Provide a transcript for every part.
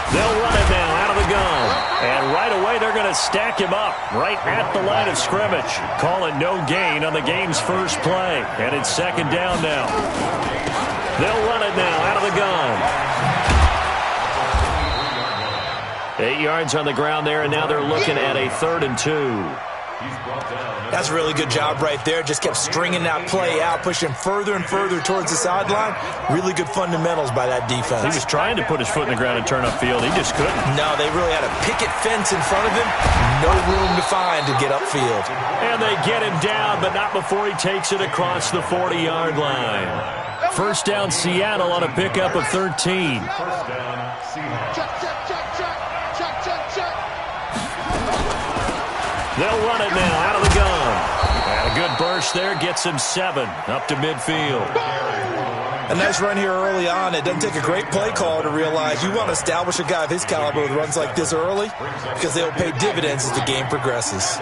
They'll run it now out of the gun. And right away, they're going to stack him up right at the line of scrimmage. Call it no gain on the game's first play. And it's second down now. They'll run it now out of the gun. 8 yards on the ground there, and now they're looking at a 3rd and 2. That's a really good job right there. Just kept stringing that play out, pushing further and further towards the sideline. Really good fundamentals by that defense. He was trying to put his foot in the ground and turn upfield. He just couldn't. No, they really had a picket fence in front of him. No room to find to get upfield. And they get him down, but not before he takes it across the 40-yard line. First down, Seattle on a pickup of 13. First down, Seahawks. They'll run it now out of the gun. And a good burst there gets him 7 up to midfield. A nice run here early on. It doesn't take a great play caller to realize you want to establish a guy of his caliber with runs like this early because they'll pay dividends as the game progresses.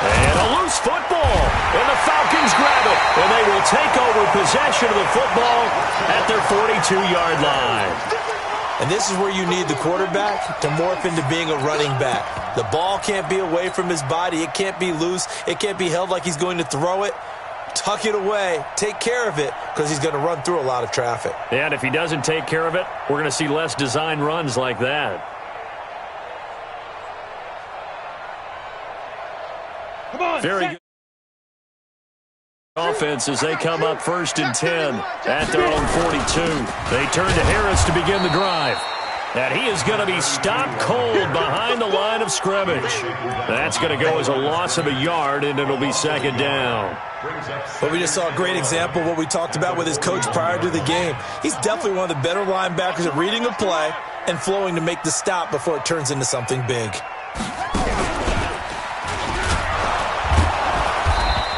And a loose football. And the Falcons grab it. And they will take over possession of the football at their 42-yard line. And this is where you need the quarterback to morph into being a running back. The ball can't be away from his body. It can't be loose. It can't be held like he's going to throw it. Tuck it away. Take care of it because he's going to run through a lot of traffic. And if he doesn't take care of it, we're going to see less design runs like that. Come on, very good offense as they come up 1st and 10 at their own 42. They turn to Harris to begin the drive. And he is going to be stopped cold behind the line of scrimmage. That's going to go as a loss of a yard, and it'll be second down. But we just saw a great example of what we talked about with his coach prior to the game. He's definitely one of the better linebackers at reading a play and flowing to make the stop before it turns into something big.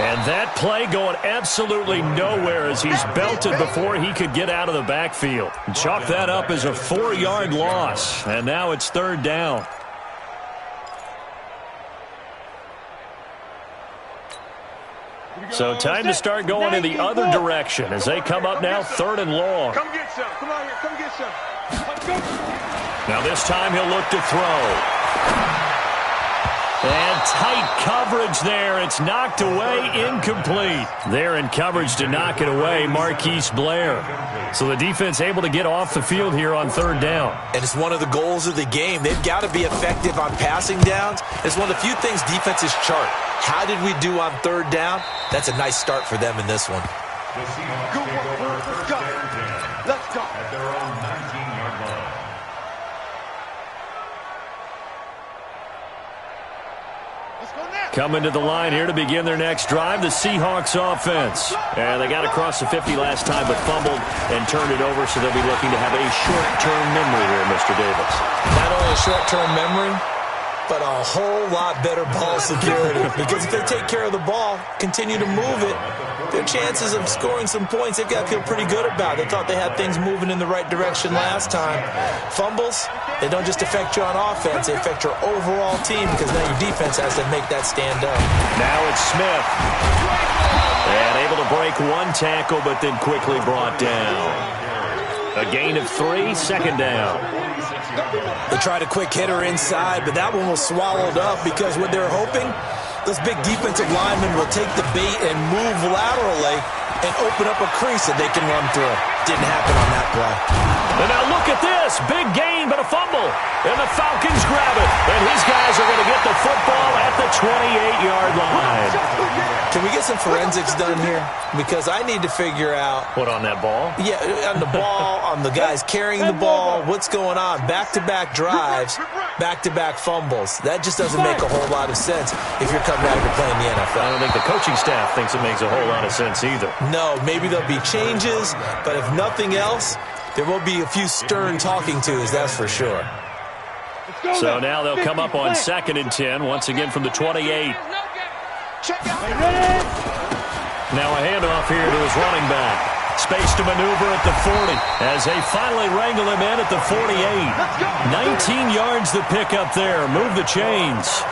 And that play going absolutely nowhere as he's belted before he could get out of the backfield. Chalk that up as a 4-yard loss. And now it's 3rd down. So time to start going in the other direction as they come up now 3rd and long. Come get some. Come on here. Come get some. Now this time he'll look to throw. And tight coverage there. It's knocked away, incomplete. They're in coverage to knock it away, Marquise Blair. So the defense able to get off the field here on 3rd down. And it's one of the goals of the game. They've got to be effective on passing downs. It's one of the few things defenses chart. How did we do on 3rd down? That's a nice start for them in this one. Good work. Let's go. Let's go. At their own 19-yard line. Coming to the line here to begin their next drive, the Seahawks offense. And they got across the 50 last time but fumbled and turned it over, so they'll be looking to have a short-term memory here, Mr. Davis. Not only a short-term memory, but a whole lot better ball security. Because if they take care of the ball, continue to move it, their chances of scoring some points, they've got to feel pretty good about. They thought they had things moving in the right direction last time. Fumbles, they don't just affect you on offense, they affect your overall team because now your defense has to make that stand up. Now it's Smith. And able to break one tackle, but then quickly brought down. A gain of 3, second down. They tried a quick hitter inside, but that one was swallowed up because what they're hoping, those big defensive linemen will take the bait and move laterally and open up a crease that they can run through. Didn't happen on that play. And now look at this. Big gain, but a fumble. And the Falcons grab it. And his guys are going to get the football at the 28-yard line. Can we get some forensics done here? Because I need to figure out... What, on that ball? Yeah, on the ball, on the guys carrying the ball, what's going on? Back-to-back drives, back-to-back fumbles. That just doesn't make a whole lot of sense if you're coming out here playing the NFL. I don't think the coaching staff thinks it makes a whole lot of sense either. No, maybe there'll be changes, but if nothing else, there will be a few stern talking tos, that's for sure. So now they'll come up on 2nd and 10, once again from the 28. Now a handoff here to his running back. Space to maneuver at the 40 as they finally wrangle him in at the 48. 19 yards to pick up there. Move the chains.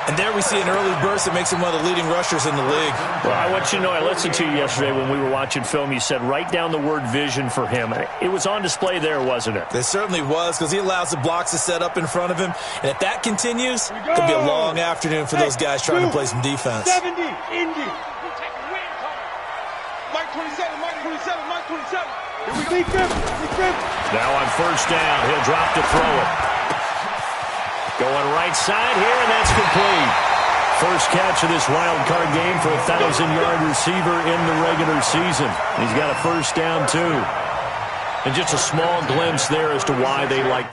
And there we see an early burst that makes him one of the leading rushers in the league. Well, I want you to know, I listened to you yesterday when we were watching film. You said write down the word vision for him. It was on display there, wasn't it? It certainly was, because he allows the blocks to set up in front of him. And if that continues, it could be a long afternoon for those guys trying to play some defense. 70, Indy. Mike 27, Mike 27, Mike 27. Here we go. Now on first down, he'll drop to throw it. Going right side here, and that's complete. First catch of this wild card game for a 1,000-yard receiver in the regular season. He's got a first down, too. And just a small glimpse there as to why they like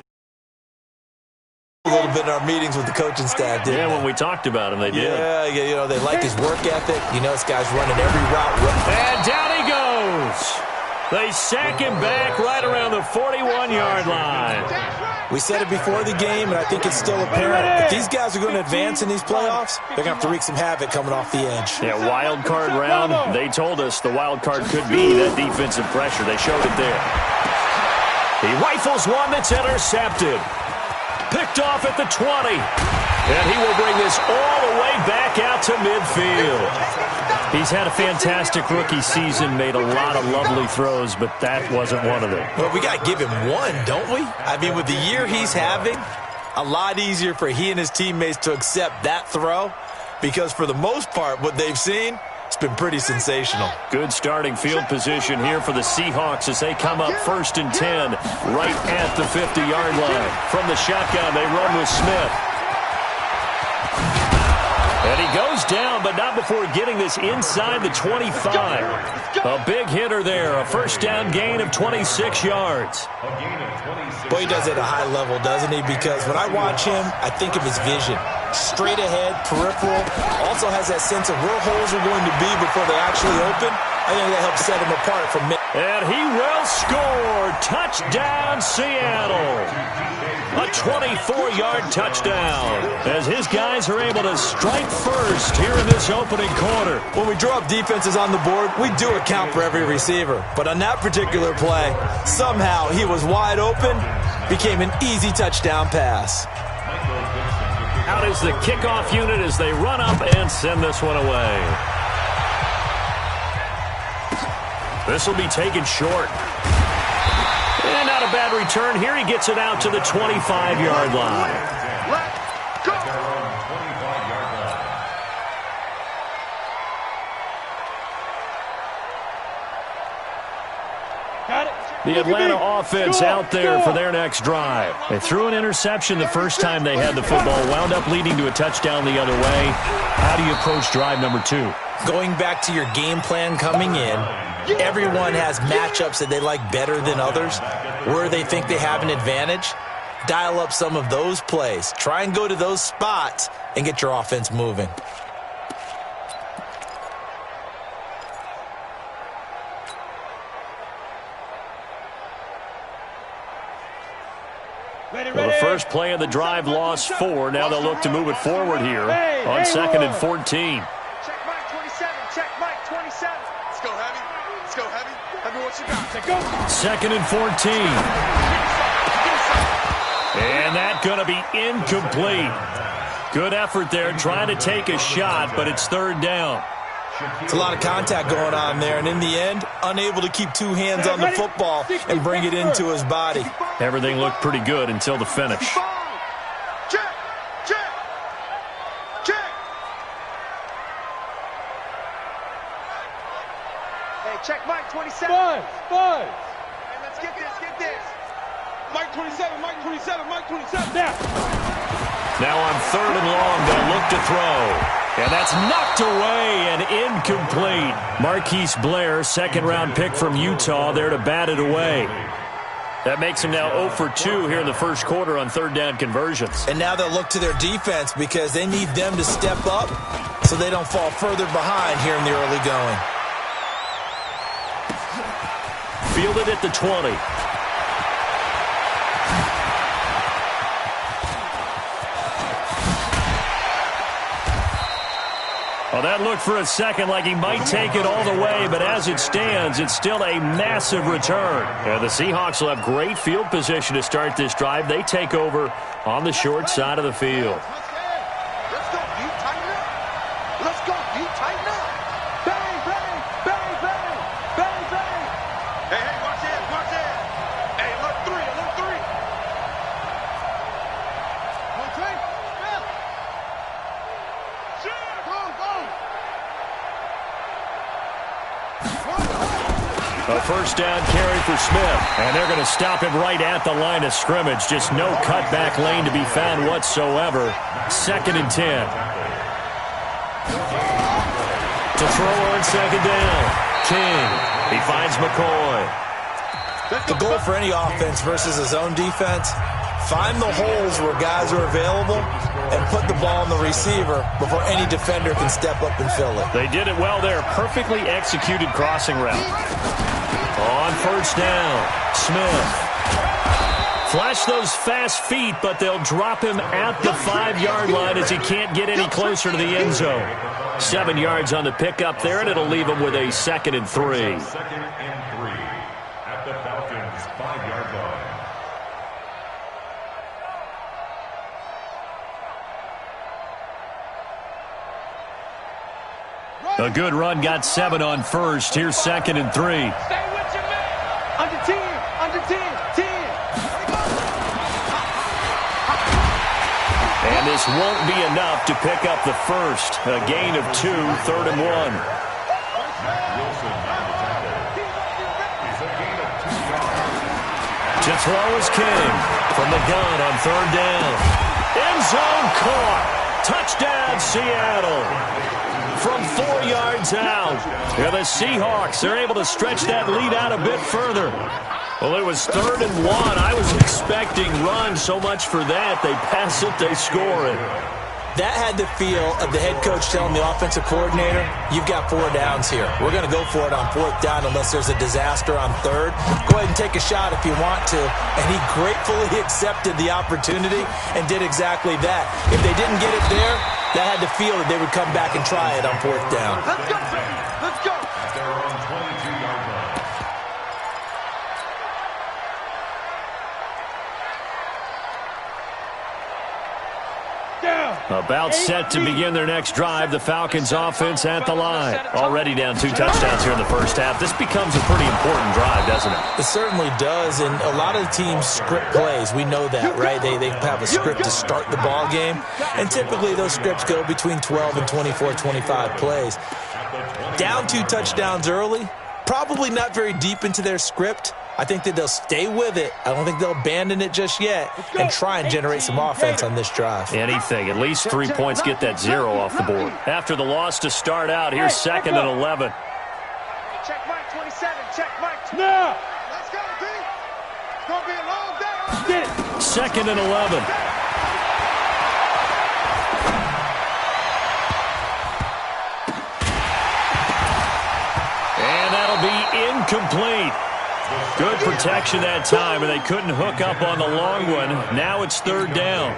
A little bit in our meetings with the coaching staff, didn't Yeah, they? when we talked about him, they did. Yeah, you know, they like his work ethic. You know, this guy's running every route. And down he goes. They sack him back right around the 41-yard line. We said it before the game, and I think it's still apparent. If these guys are going to advance in these playoffs, they're going to have to wreak some havoc coming off the edge. Yeah, wild card round. They told us the wild card could be that defensive pressure. They showed it there. He rifles one that's intercepted. Picked off at the 20. And he will bring this all the way back out to midfield. He's had a fantastic rookie season, made a lot of lovely throws, but that wasn't one of them. Well, we got to give him one, don't we? I mean, with the year he's having, a lot easier for he and his teammates to accept that throw, because for the most part, what they've seen, it's been pretty sensational. Good starting field position here for the Seahawks as they come up 1st and 10 right at the 50-yard line. From the shotgun, they run with Smith. And he goes down, but not before getting this inside the 25. A big hitter there, a first down gain of 26 yards. Boy, he does it at a high level, doesn't he? Because when I watch him, I think of his vision. Straight ahead, peripheral. Also has that sense of where holes are going to be before they actually open. I think that helps set him apart from mid. And he will score. Touchdown, Seattle. A 24-yard touchdown as his guys are able to strike first here in this opening quarter. When we draw up defenses on the board, we do account for every receiver. But on that particular play, somehow he was wide open, became an easy touchdown pass. Out is the kickoff unit as they run up and send this one away. This will be taken short. And not a bad return here. He gets it out to the 25-yard line. Let's go. The Atlanta offense out there for their next drive. They threw an interception the first time they had the football, wound up leading to a touchdown the other way. How do you approach drive number 2? Going back to your game plan coming in, everyone has matchups that they like better than others, where they think they have an advantage. Dial up some of those plays. Try and go to those spots and get your offense moving. Well, the first play of the drive lost 4. Now they'll look to move it forward here on 2nd and 14. Check Mike 27. Check Mike 27. Let's go heavy. Let's go heavy. Heavy, what you got? Let's go. 2nd and 14. And that's going to be incomplete. Good effort there trying to take a shot, but it's 3rd down. It's a lot of contact going on there, and in the end, unable to keep 2 hands on the football and bring it into his body. Everything looked pretty good until the finish. Check. Check. Check. Hey, check Mike 27. Five. Hey, let's get this. Get this. Mike 27. Mike 27. Mike 27. Now on 3rd and long, they'll look to throw. And that's knocked away and incomplete. Marquise Blair, 2nd-round pick from Utah, there to bat it away. That makes him now 0 for 2 here in the first quarter on 3rd down conversions. And now they'll look to their defense because they need them to step up so they don't fall further behind here in the early going. Fielded at the 20. Well, that looked for a second like he might take it all the way, but as it stands, it's still a massive return. And the Seahawks will have great field position to start this drive. They take over on the short side of the field. Let's go, you tighten up. Let's go, you tighten up. Bang, bang, bang, bang, bang, bang. Hey, hey, watch it, watch it. Hey, alert three, alert three. One, three, yeah. Shit, go, go. A first down carry for Smith, and they're going to stop him right at the line of scrimmage. Just no cutback lane to be found whatsoever. 2nd and 10. To throw on 2nd down. King. He finds McCoy. The goal for any offense versus his own defense, find the holes where guys are available and put the ball on the receiver before any defender can step up and fill it. They did it well there. Perfectly executed crossing route. On first down, Smith. Flash those fast feet, but they'll drop him at the 5-yard line as he can't get any closer to the end zone. 7 yards on the pickup there, and it'll leave him with a 2nd and 3. 2nd and 3 at the Falcons' 5-yard line. A good run got 7 on first. Here's 2nd and 3. Stay with your man. Under 10, under 10, 10. And this won't be enough to pick up the first. A gain of 2, 3rd and 1. Wilson now the tackle. It's a gain of 2 yards. To throw is King from the gun on 3rd down. End zone caught. Touchdown, Seattle. From 4 yards out. Yeah, the Seahawks are able to stretch that lead out a bit further. Well, it was 3rd and 1. I was expecting run. So much for that. They pass it, they score it. That had the feel of the head coach telling the offensive coordinator, you've got 4 downs here. We're going to go for it on 4th down unless there's a disaster on 3rd. Go ahead and take a shot if you want to. And he gratefully accepted the opportunity and did exactly that. If they didn't get it there, that had the feel that they would come back and try it on 4th down. Let's go, baby. Let's go. At their own 22-yard line. About set to begin their next drive. The Falcons offense at the line. Already down 2 touchdowns here in the first half. This becomes a pretty important drive, doesn't it? It certainly does, and a lot of the teams script plays. We know that, right? They have a script to start the ball game, and typically those scripts go between 12 and 24, 25 plays. Down 2 touchdowns early, probably not very deep into their script. I think that they'll stay with it. I don't think they'll abandon it just yet and try and generate some offense on this drive. Anything. At least 3 points get that 0 off the board. After the loss to start out, here's 2nd and 11. Check Mike 27. Check Mike 20. No. Let's go, D. It's going to be a long day. Get it. 2nd and 11. And that'll be incomplete. Good protection that time, and they couldn't hook up on the long one. Now it's 3rd down.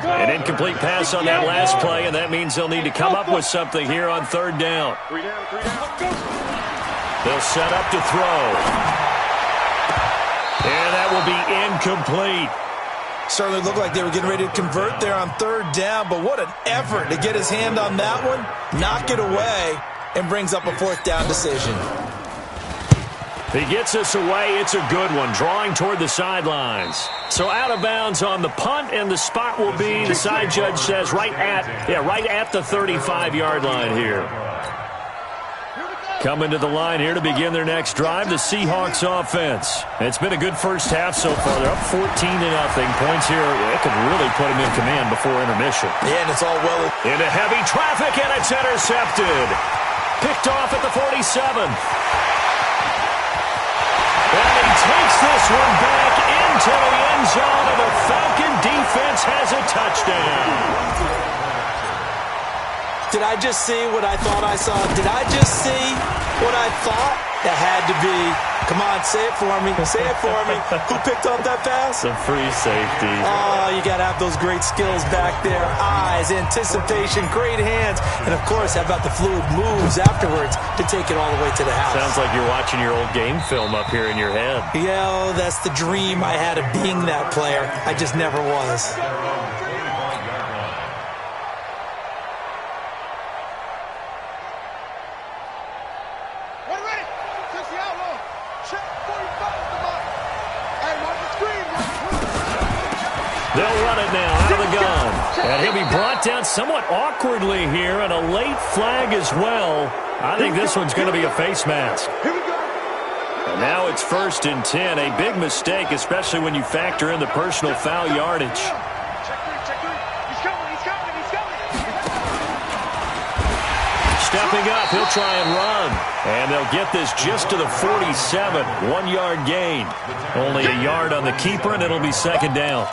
An incomplete pass on that last play, and that means they'll need to come up with something here on 3rd down. 3 down, 3 down. They'll set up to throw. And that will be incomplete. Certainly looked like they were getting ready to convert there on 3rd down, but what an effort to get his hand on that one, knock it away, and brings up a 4th down decision. He gets us away. It's a good one, drawing toward the sidelines. So out of bounds on the punt, and the spot will be, the side judge says, right at the 35-yard line here. Coming to the line here to begin their next drive, the Seahawks offense. It's been a good first half so far. They're up 14-0. Points here, it could really put them in command before intermission. Yeah, and it's all well into heavy traffic, and it's intercepted. Picked off at the 47th. And he takes this one back into the end zone, and the Falcon defense has a touchdown. Did I just see what I thought I saw? Did I just see what I thought That had to be. Come on, say it for me. Say it for me. Who picked up that pass? The free safety. Oh, you got to have those great skills back there. Eyes, anticipation, great hands. And, of course, how about the fluid moves afterwards to take it all the way to the house? Sounds like you're watching your old game film up here in your head. Yeah, oh, that's the dream I had of being that player. I just never was. They'll run it now out of the gun. And he'll be brought down somewhat awkwardly here, and a late flag as well. I think this one's going to be a face mask. And now it's 1st and 10. A big mistake, especially when you factor in the personal foul yardage. Stepping up, he'll try and run. And they'll get this just to the 47. 1-yard gain. Only a yard on the keeper, and it'll be 2nd down.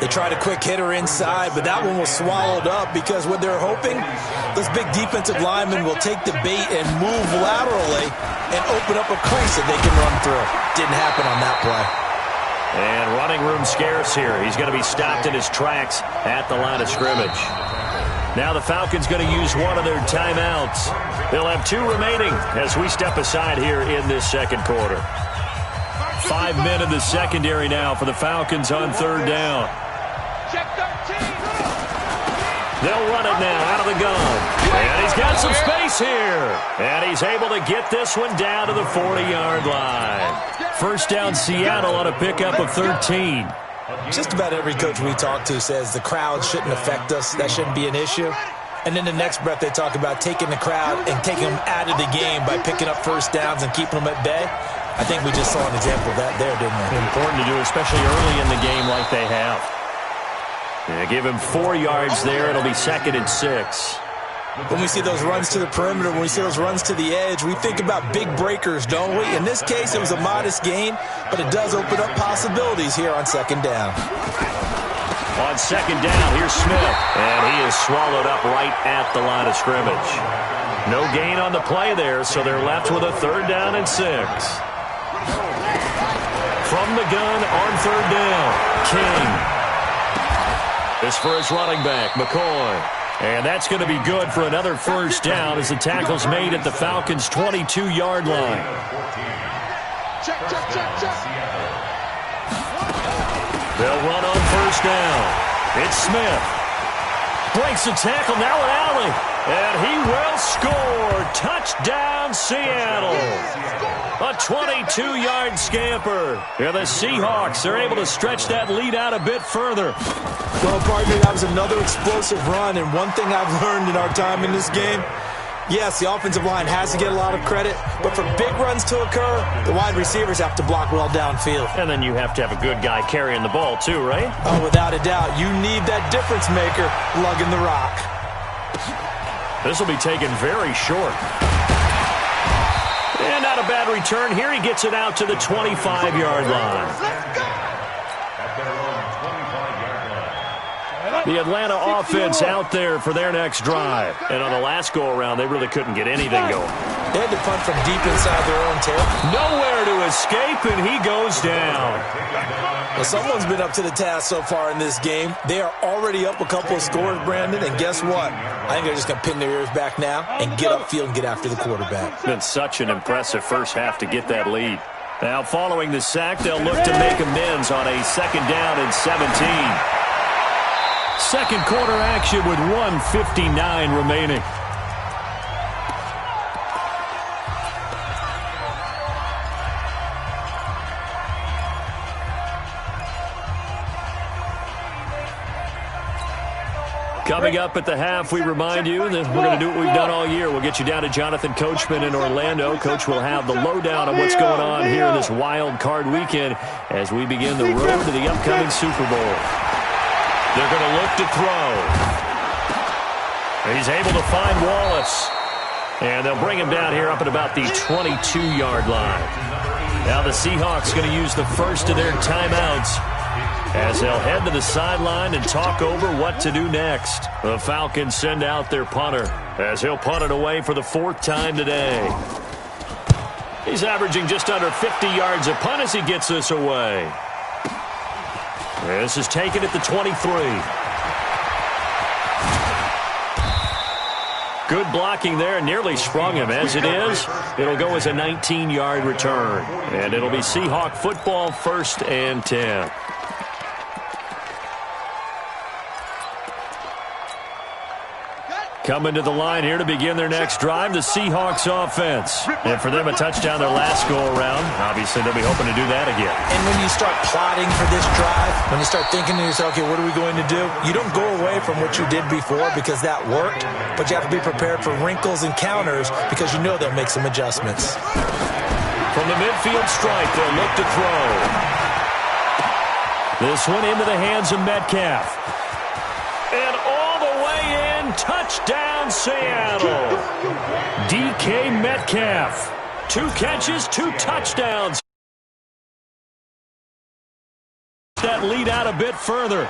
They tried a quick hitter inside, but that one was swallowed up because what they're hoping, those big defensive linemen will take the bait and move laterally and open up a crease that they can run through. Didn't happen on that play. And running room scarce here. He's going to be stopped in his tracks at the line of scrimmage. Now the Falcons going to use one of their timeouts. They'll have 2 remaining as we step aside here in this 2nd quarter. 5 men in the secondary now for the Falcons on 3rd down. They'll run it now out of the gun. And he's got some space here. And he's able to get this one down to the 40-yard line. 1st down Seattle on a pickup of 13. Just about every coach we talk to says the crowd shouldn't affect us. That shouldn't be an issue. And then the next breath they talk about taking the crowd and taking them out of the game by picking up 1st downs and keeping them at bay. I think we just saw an example of that there, didn't we? Important to do, especially early in the game like they have. They give him 4 yards there. It'll be 2nd and 6. When we see those runs to the perimeter, when we see those runs to the edge, we think about big breakers, don't we? In this case, it was a modest gain, but it does open up possibilities here on 2nd down. On 2nd down, here's Smith, and he is swallowed up right at the line of scrimmage. No gain on the play there, so they're left with a 3rd down and 6. From the gun on 3rd down, King. This for his running back, McCoy. And that's going to be good for another 1st down as the tackle's made at the Falcons' 22-yard line. They'll run on 1st down. It's Smith. Breaks the tackle now with Allen. And he will score. Touchdown, Seattle. A 22-yard scamper. And the Seahawks are able to stretch that lead out a bit further. Well, partner, that was another explosive run. And one thing I've learned in our time in this game, yes, the offensive line has to get a lot of credit, but for big runs to occur, the wide receivers have to block well downfield. And then you have to have a good guy carrying the ball too, right? Oh, without a doubt. You need that difference maker lugging the rock. This will be taken very short. And not a bad return here. He gets it out to the 25-yard line. The Atlanta offense out there for their next drive. And on the last go-around, they really couldn't get anything going. They had to punt from deep inside their own territory. Nowhere to escape, and he goes down. Well, someone's been up to the task so far in this game. They are already up a couple of scores, Brandon, and guess what? I think they're just going to pin their ears back now and get upfield and get after the quarterback. Been such an impressive first half to get that lead. Now, following the sack, they'll look to make amends on a 2nd down and 17. 2nd quarter action with 1:59 remaining. Coming up at the half, we remind you that we're going to do what we've done all year. We'll get you down to Jonathan Coachman in Orlando. Coach will have the lowdown on what's going on here this wild card weekend as we begin the road to the upcoming Super Bowl. They're going to look to throw. He's able to find Wallace. And they'll bring him down here up at about the 22-yard line. Now the Seahawks going to use the first of their timeouts as they'll head to the sideline and talk over what to do next. The Falcons send out their punter as he'll punt it away for the 4th time today. He's averaging just under 50 yards a punt as he gets this away. This is taken at the 23. Good blocking there, nearly sprung him. As it is, it'll go as a 19-yard return. And it'll be Seahawk football, 1st and 10. Coming to the line here to begin their next drive, the Seahawks offense. And for them, a touchdown their last go-around. Obviously, they'll be hoping to do that again. And when you start plotting for this drive, when you start thinking to yourself, okay, what are we going to do? You don't go away from what you did before because that worked, but you have to be prepared for wrinkles and counters because you know they'll make some adjustments. From the midfield stripe, they'll look to throw. This one into the hands of Metcalf. And all the way in, touchdown Seattle. DK Metcalf. 2 catches, 2 touchdowns. That lead out a bit further.